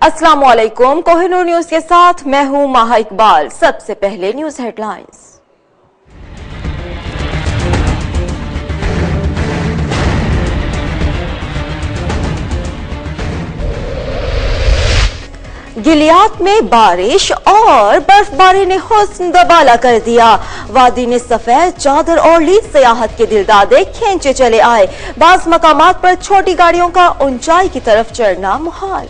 अस्सलामुअलैकुम। कोहिनूर न्यूज के साथ मैं हूं माहा इकबाल। सबसे पहले न्यूज हेडलाइंस। गिलियात में बारिश और बर्फबारी ने हुस्न दबाला कर दिया। वादी ने सफेद चादर और ली सियाहत के दिलदादे खींचे चले आए। बाज़ मकामात पर छोटी गाड़ियों का ऊंचाई की तरफ चढ़ना मुहाल।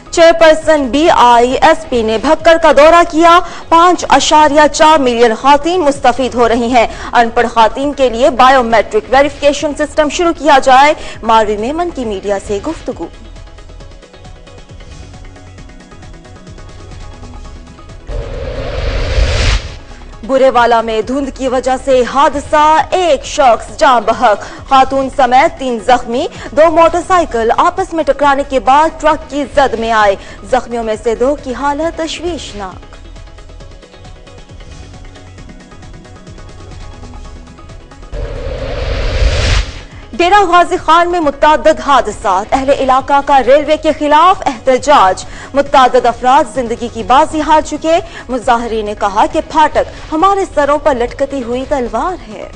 चेयरपर्सन BISP ने भक्कर का दौरा किया। 5.4 मिलियन खातीन मुस्तफीद हो रही हैं। अनपढ़ खातीन के लिए बायोमेट्रिक वेरिफिकेशन सिस्टम शुरू किया जाए। मारवी मेमन की मीडिया से गुफ्तगू। बुरेवाला में धुंध की वजह से हादसा, एक शख्स जान बहक, खातून समेत 3 जख्मी। 2 मोटरसाइकिल आपस में टकराने के बाद ट्रक की जद में आए। जख्मियों में से 2 की हालत तशवीशनाक। डेरा गाजी खान में मुत्तादद हादसात, अहले इलाका का रेलवे के खिलाफ एहतजाज। मुत्तादद अफराद जिंदगी की बाजी हार चुके। मुजाहिरीन ने कहा कि फाटक हमारे सरों पर लटकती हुई तलवार है।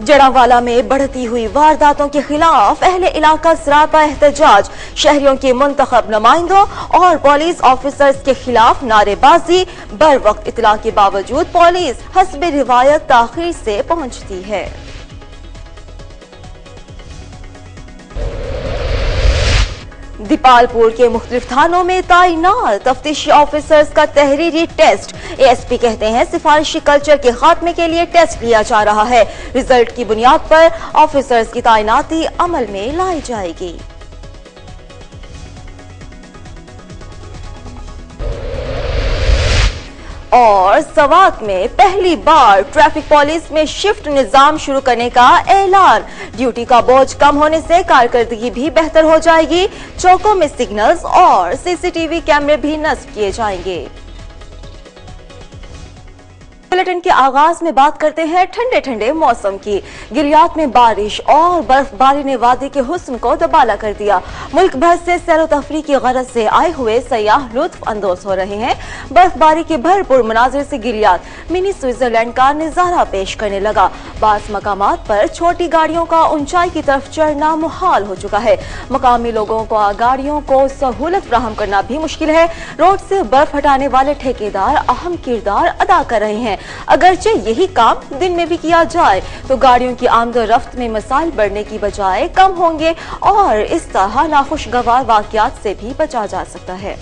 जड़ावाला में बढ़ती हुई वारदातों के खिलाफ अहले इलाका सरापा एहतजाज। शहरियों के मुंतखब नुमाइंदों और पुलिस ऑफिसर्स के खिलाफ नारेबाजी। बर वक्त इतला के बावजूद पुलिस हस्बे रिवायत ताखीर से पहुंचती है। दीपालपुर के मुख्तलिफ थानों में तैनात तफ्तीशी ऑफिसर्स का तहरीरी टेस्ट। ASP कहते हैं सिफारिशी कल्चर के खात्मे के लिए टेस्ट लिया जा रहा है। रिजल्ट की बुनियाद पर ऑफिसर्स की तैनाती अमल में लाई जाएगी। और सवात में पहली बार ट्रैफिक पुलिस में शिफ्ट निजाम शुरू करने का ऐलान। ड्यूटी का बोझ कम होने से कारकर्दगी भी बेहतर हो जाएगी। चौकों में सिग्नल्स और CCTV कैमरे भी नस्ब किए जाएंगे। बुलेटिन के आगाज में बात करते हैं ठंडे ठंडे मौसम की। गिलियात में बारिश और बर्फबारी ने वादी के हुस्न को दबाला कर दिया। मुल्क भर से सैर तफरीह की गरज से आए हुए सयाह लुत्फ अंदोज हो रहे हैं। बर्फबारी के भरपूर मनाजिर से गिलियात मिनी स्विट्जरलैंड का नजारा पेश करने लगा। बाज़ मकामात पर छोटी गाड़ियों का ऊंचाई की तरफ चढ़ना मुहाल हो चुका है। मकामी लोगों को गाड़ियों को सहूलत फराहम करना भी मुश्किल है। रोड से बर्फ हटाने वाले ठेकेदार अहम किरदार अदा कर रहे हैं। अगरचे यही काम दिन में भी किया जाए तो गाड़ियों की आमदोरफ्त में मसाइल बढ़ने की बजाय कम होंगे और इस तरह नाखुशगवार वाकयात से भी बचा जा सकता है।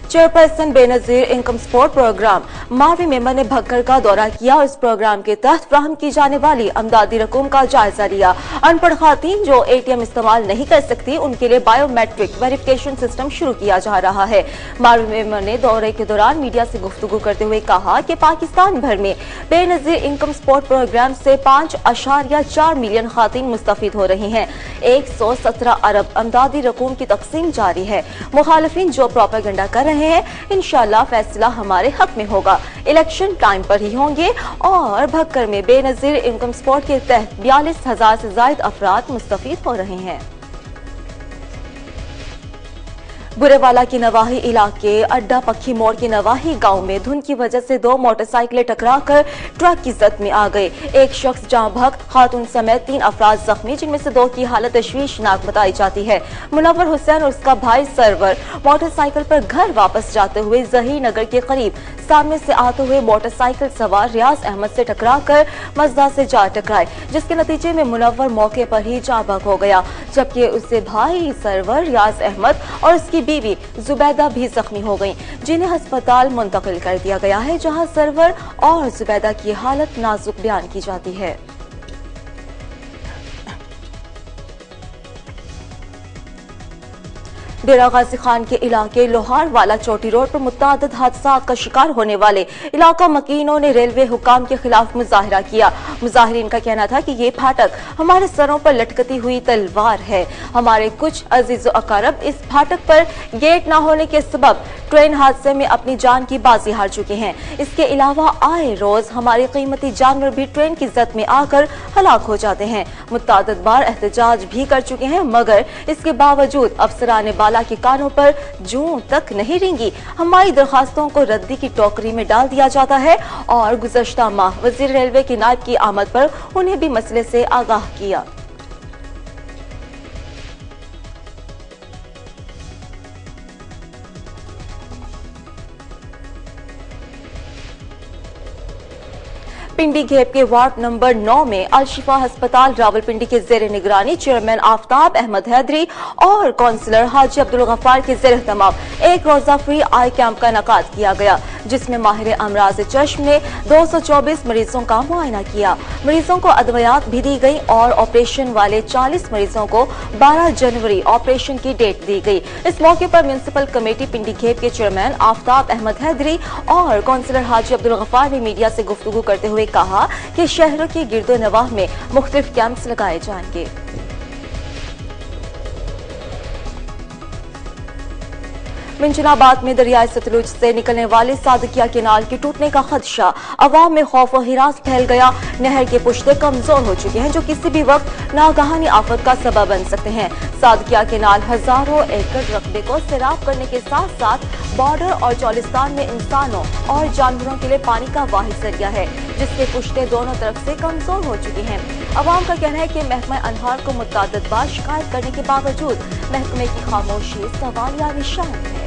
Chairperson Benazir income support programme Marvi Memon ने भक्कर का दौरा किया और इस प्रोग्राम के तहत फ्राहम की जाने वाली अमदादी रकूम का जायजा लिया। अनपढ़ खातीन जो ATM इस्तेमाल नहीं कर सकती उनके लिए बायोमेट्रिक वेरिफिकेशन सिस्टम शुरू किया जा रहा है। मारवी मेमन ने दौरे के दौरान मीडिया से गुफ्तगू करते हुए कहा कि पाकिस्तान भर में बेनजीर इनकम सपोर्ट प्रोग्राम से 5.4 मिलियन खातीन मुस्तफीद हो रही हैं। 117 अरब अमदादी रकूम की तकसीम जारी है। मुखालिफिन जो प्रोपेगेंडा कर रहे हैं इंशाअल्लाह फैसला हमारे हक में होगा। इलेक्शन टाइम पर ही होंगे। और भक्कर में बेनजीर इनकम सपोर्ट के तहत 42,000 से ज्यादा अफराद मुस्तफीद हो रहे हैं। बुरेवाला के नवाही इलाके अड्डा पक्की मोड़ के नवाही गांव में धुंध की वजह से 2 मोटरसाइकिलें टकराकर ट्रक की जद में आ गए। एक शख्स जान बहक, खातून समेत 3 अफराद जख्मी, जिनमें से 2 की हालत तशवीशनाक बताई जाती है। मुनव्वर हुसैन और उसका भाई सरवर मोटरसाइकिल पर घर वापस जाते हुए जहीर नगर के करीब सामने से आते हुए मोटरसाइकिल सवार रियाज अहमद से टकराकर मजदा से जा टकराए, जिसके नतीजे में मुनव्वर मौके पर ही जान बहक हो गया, जबकि उससे भाई सरवर रियाज अहमद और उसकी बीवी जुबैदा भी जख्मी हो गईं, जिन्हें अस्पताल मुंतकिल कर दिया गया है, जहां सरवर और जुबैदा की हालत नाजुक बयान की जाती है। डेरा गाजी खान के इलाके लोहार वाला चोटी रोड पर मुतअद्दिद हादसात का शिकार होने वाले इलाका मकीनों ने रेलवे हुकाम के खिलाफ मुजाहिरा किया। मुजाहिरीन का कहना था कि ये फाटक हमारे सरों पर लटकती हुई तलवार है। हमारे कुछ अजीज अकारब इस फाटक पर गेट न होने के सबब ट्रेन हादसे में अपनी जान की बाजी हार चुके हैं। इसके अलावा आए रोज हमारे कीमती जानवर भी ट्रेन की जद में आकर हलाक हो जाते हैं। मुतअद्दिद बार एहतजाज भी कर चुके हैं, मगर इसके बावजूद अफसरान बाला के कानों पर जूं तक नहीं रेंगी। हमारी दरखास्तों को रद्दी की टोकरी में डाल दिया जाता है और गुज़श्ता माह वज़ीर रेलवे की नायब की आमद पर उन्हें भी मसले से आगाह किया। पिंडी घेप के वार्ड नंबर 9 में अल-शिफा अस्पताल रावलपिंडी के जेर निगरानी चेयरमैन आफ्ताब अहमद हैदरी और काउंसलर हाजी अब्दुल गफ्फार के जेर एहतमाम एक रोजा फ्री आई कैंप का इनेकाद किया गया, जिसमें माहिर अमराज चश्म ने 224 मरीजों का मुआयना किया। मरीजों को अदवियात भी दी गई और ऑपरेशन वाले 40 मरीजों को 12 जनवरी ऑपरेशन की डेट दी गई। इस मौके पर म्युनिसिपल कमेटी पिंडी घेप के चेयरमैन आफ्ताब अहमद हैदरी और काउंसलर हाजी अब्दुल गफ्फार ने मीडिया से गुफ्तगू करते हुए कहा कि शहरों की गिरदो नवाह में मुख्तलिफ कैंप्स लगाए जाएंगे। मिंजनाबाद में दरियाए सतलुज से निकलने वाले सादकिया केनाल के टूटने का खदशा, अवाम में खौफ और हिरास फैल गया। नहर के पुश्ते कमजोर हो चुके हैं जो किसी भी वक्त नागहानी आफत का सबब बन सकते हैं। सादकिया केनाल हजारों एकड़ रकबे को सैराब करने के साथ साथ बॉर्डर और चौलिस्तान में इंसानों और जानवरों के लिए पानी का वाहिद जरिया है, जिसके पुश्ते दोनों तरफ से कमजोर हो चुके हैं। अवाम का कहना है कि महकमा अनहार को मुतअद्दिद बार शिकायत करने के बावजूद महकमे की खामोशी सवालिया निशान है।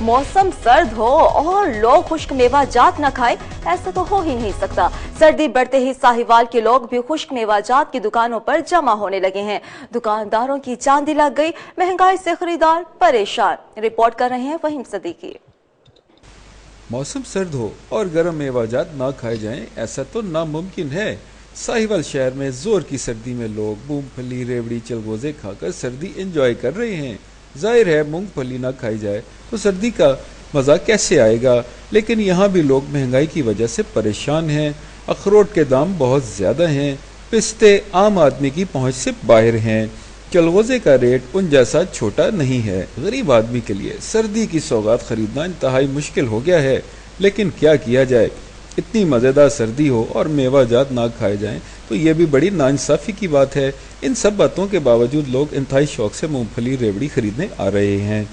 मौसम सर्द हो और लोग खुश्क मेवा जात न खाए, ऐसा तो हो ही नहीं सकता। सर्दी बढ़ते ही साहिवाल के लोग भी खुश्क मेवा जात की दुकानों पर जमा होने लगे हैं। दुकानदारों की चांदी लग गई, महंगाई से खरीदार परेशान। रिपोर्ट कर रहे हैं फहीम सदीकी। मौसम सर्द हो और गर्म मेवाजात ना खाए जाएं, ऐसा तो नामुमकिन है। साहिवाल शहर में जोर की सर्दी में लोग मूंगफली, रेवड़ी, चलगोजे खाकर सर्दी एंजॉय कर रहे हैं। जाहिर है मूंगफली ना खाई जाए तो सर्दी का मज़ा कैसे आएगा, लेकिन यहाँ भी लोग महंगाई की वजह से परेशान हैं। अखरोट के दाम बहुत ज़्यादा हैं, पिस्ते आम आदमी की पहुँच से बाहर हैं। चलगोजे का रेट उन जैसा छोटा नहीं है। गरीब आदमी के लिए सर्दी की सौगात खरीदना इंतहाई मुश्किल हो गया है, लेकिन क्या किया जाए। इतनी मज़ेदार सर्दी हो और मेवाजात ना खाए जाएं तो ये भी बड़ी नाइंसाफ़ी की बात है। इन सब बातों के बावजूद लोग इंतहाई शौक से मूंगफली, रेवड़ी खरीदने आ रहे हैं।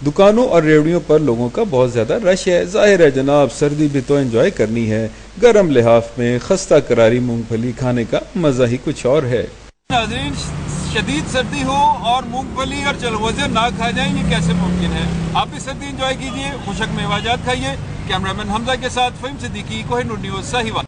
दुकानों और रेवड़ियों पर लोगों का बहुत ज़्यादा रश है। जाहिर है जनाब, सर्दी भी तो एंजॉय करनी है। गर्म लिहाफ में खस्ता करारी मूंगफली खाने का मज़ा ही कुछ और है। नाज़रीन, शदीद सर्दी हो और मूंगफली और चलगोजे ना खाए जाएं, ये कैसे मुमकिन है। आप भी सर्दी एंजॉय कीजिए, खुशक मेवाजात खाइए। कैमरामैन हमजा के साथ फहीम सिद्दीकी, कोहिनूर न्यूज़, साहिवाल।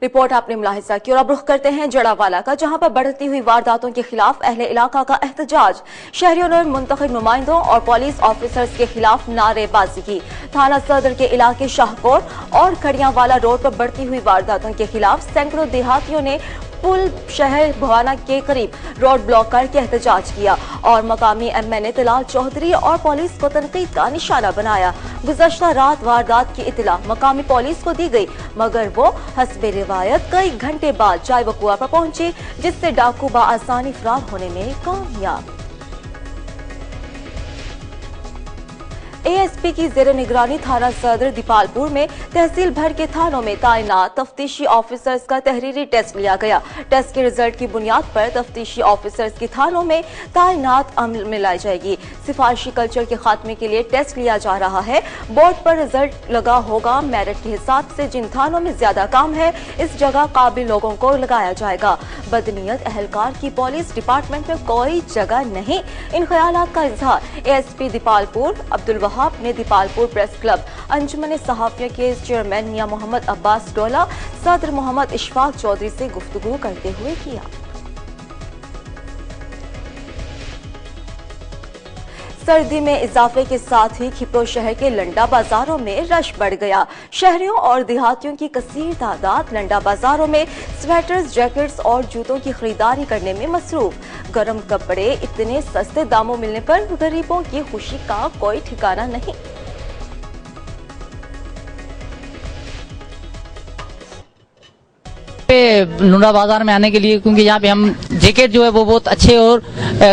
रिपोर्ट आपने मुलाहिजा की और अब रुख करते हैं जड़ावाला का, जहां पर बढ़ती हुई वारदातों के खिलाफ अहले इलाका का एहतजाज। शहरियों ने मुंतखब नुमाइंदों और पुलिस ऑफिसर्स के खिलाफ नारेबाजी की। थाना सदर के इलाके शाहकोट और खड़ियावाला रोड पर बढ़ती हुई वारदातों के खिलाफ सैकड़ों देहातियों ने पुल शहर भवाना के करीब रोड ब्लॉक करके एहतजाज किया और मकामी MNA तलाल चौधरी और पुलिस को तनकीद का निशाना बनाया। गुज़श्ता रात वारदात की इतला मकामी पुलिस को दी गई, मगर वो हस्बे रिवायत कई घंटे बाद जाय वकुआ पर पहुंचे, जिससे डाकू बआसानी फरार होने में कामयाब। ASP की जेर निगरानी थाना सदर दीपालपुर में तहसील भर के थानों में तैनात तफ्तीशी ऑफिसर्स का तहरीरी टेस्ट लिया गया। टेस्ट के रिजल्ट की बुनियाद पर तफ्तीशी ऑफिसर्स की थानों में तैनात अमल में लाई जाएगी। सिफारिशी कल्चर के खात्मे के लिए टेस्ट लिया जा रहा है। बोर्ड पर रिजल्ट लगा होगा। मेरिट के हिसाब से जिन थानों में ज्यादा काम है, इस जगह काबिल लोगों को लगाया जाएगा। बदनीयत अहलकार की पुलिस डिपार्टमेंट में कोई जगह नहीं। इन ख्यालात का इजहार ASP दीपालपुर अब्दुल वहाब ने दीपालपुर प्रेस क्लब अंजुमन सहाफियों के चेयरमैन मियां मोहम्मद अब्बास डोला, सदर मोहम्मद इशफाक चौधरी से गुफ्तगू करते हुए किया। सर्दी में इजाफे के साथ ही खिप्रो शहर के लंडा बाजारों में रश बढ़ गया। शहरियों और देहातियों की कसीर तादाद लंडा बाजारों में स्वेटर्स, जैकेट्स और जूतों की खरीदारी करने में मसरूफ। गर्म कपड़े इतने सस्ते दामों मिलने पर गरीबों की खुशी का कोई ठिकाना नहीं। लुंडा बाजार में आने के लिए, क्योंकि यहाँ पे हम जैकेट जो है वो बहुत अच्छे और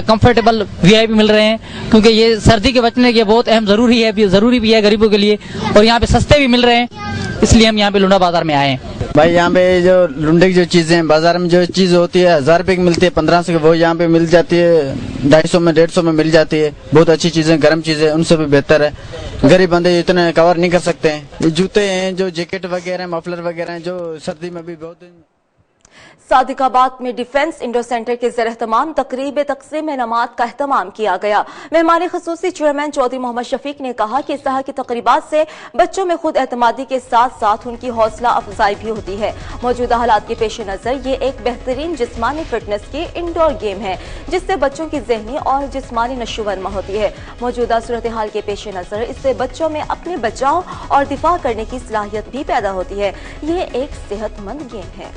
कंफर्टेबल वीआईपी मिल रहे हैं, क्योंकि ये सर्दी के बचने के बहुत अहम जरूरी भी है गरीबों के लिए, और यहाँ पे सस्ते भी मिल रहे हैं, इसलिए हम यहाँ पे लुंडा बाजार में आए हैं। भाई यहाँ पे जो लुंडे की जो चीजें हैं, बाजार में जो चीज होती है 1000 रुपए की मिलती है, 1500 की, वो यहाँ पे मिल जाती है 250 में 150 में मिल जाती है। बहुत अच्छी चीजें, गर्म चीजें, उनसे भी बेहतर है। गरीब बंदे इतने कवर नहीं कर सकते हैं। ये जूते हैं, जो जैकेट वगैरह, मफलर वगैरह हैं, जो सर्दी में भी बहुत। सादिकाबाद में डिफेंस इंडोर सेंटर के ज़ेर-ए-एहतमाम तकरीब तक़सीम नमाज का एहतमाम किया गया। मेहमान ख़ुसूसी चेयरमैन चौधरी मोहम्मद शफीक ने कहा कि इस तरह की तकरीबात से बच्चों में खुद एतमादी के साथ साथ उनकी हौसला अफजाई भी होती है। मौजूदा हालात के पेश नज़र ये एक बेहतरीन जिस्मानी फिटनेस की इंडोर गेम है, जिससे बच्चों की जहनी और जिस्मानी नशोवनमा होती है। मौजूदा सूरत हाल के पेश नज़र इससे बच्चों में अपने बचाव और दिफा करने की सलाहियत भी पैदा होती है। ये एक सेहतमंद गेम है।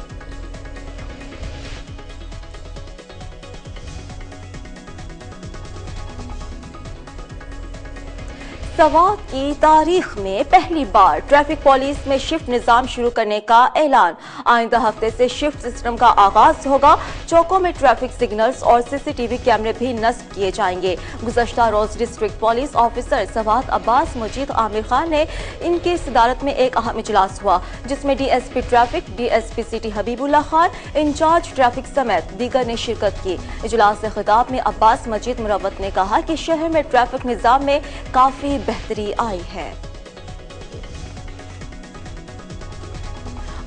सवात की तारीख में पहली बार ट्रैफिक पुलिस में शिफ्ट निजाम शुरू करने का ऐलान। आइंदा हफ्ते से शिफ्ट सिस्टम का आगाज होगा। चौकों में ट्रैफिक सिग्नल्स और सीसीटीवी कैमरे भी नस्ब किए जाएंगे। गुज़श्ता रोज district police officer Swat Abbas Majid Amir Khan ने इनकी सदारत में एक अहम इजलास हुआ, जिसमें DSP traffic, DSP city Habibullah Khan, in charge traffic समेत दीगर ने शिरकत की। इजलास से खिताब में अब्बास मजीद मुरव्वत ने कहा कि शहर में ट्रैफिक निजाम में काफी बेहतरी आई है।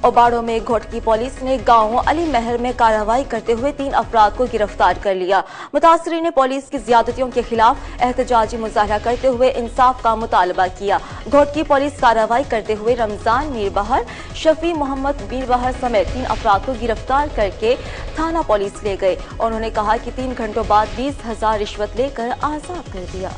ओबाड़ो में घोटकी पुलिस ने गांव अली महर में कार्रवाई करते हुए 3 अफराद को गिरफ्तार कर लिया। मुतासरीन ने पुलिस की ज्यादतियों के खिलाफ एहतजाजी मुजाहरा करते हुए इंसाफ का मुतालबा किया। घोटकी पुलिस कार्रवाई करते हुए रमजान मीर बहर, शफी मोहम्मद मीर बहर समेत 3 अफराद को गिरफ्तार करके थाना पुलिस ले गए। उन्होंने कहा कि 3 घंटों बाद 20,000 रिश्वत लेकर आजाद कर दिया।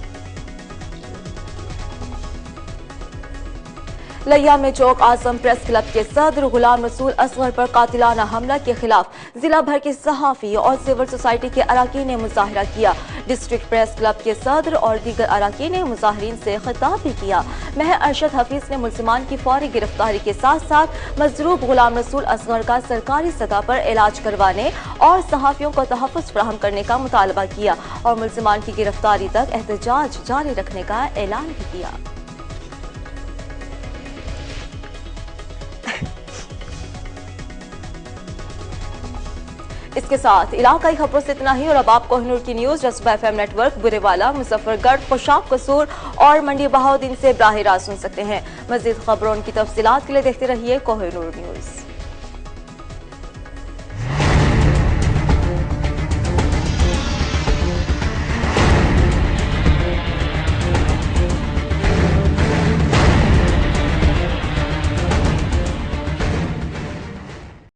लिया में चौक आजम प्रेस क्लब के सदर गुलाम रसूल असगर पर कातिलाना हमला के खिलाफ जिला भर के सहाफी और सिविल सोसाइटी के अराकीन ने मुजाहरा किया। डिस्ट्रिक्ट प्रेस क्लब के सदर और दीगर अराकीन ने मुजाहिरीन से खिताब भी किया। महर अरशद हफीज ने मुल्जिमान की फौरी गिरफ्तारी के साथ साथ मजरूब गुलाम रसूल असगर का सरकारी सतह पर इलाज करवाने और सहाफियों को तहफ़्फ़ुज़ फराहम करने का मुतालबा किया और मुल्जिमान की गिरफ्तारी तक एहतजाज जारी रखने का ऐलान भी किया। इसके साथ इलाकाई खबरों से इतना ही, और अब आप कोहिनूर की न्यूज जज्बा FM नेटवर्क, बुरेवाला, मुजफ्फरगढ़, खुशाब कसूर और मंडी बहाउद्दीन से बराह रास्त सुन सकते हैं। मज़ीद खबरों की तफसीलात के लिए देखते रहिए कोहिनूर न्यूज।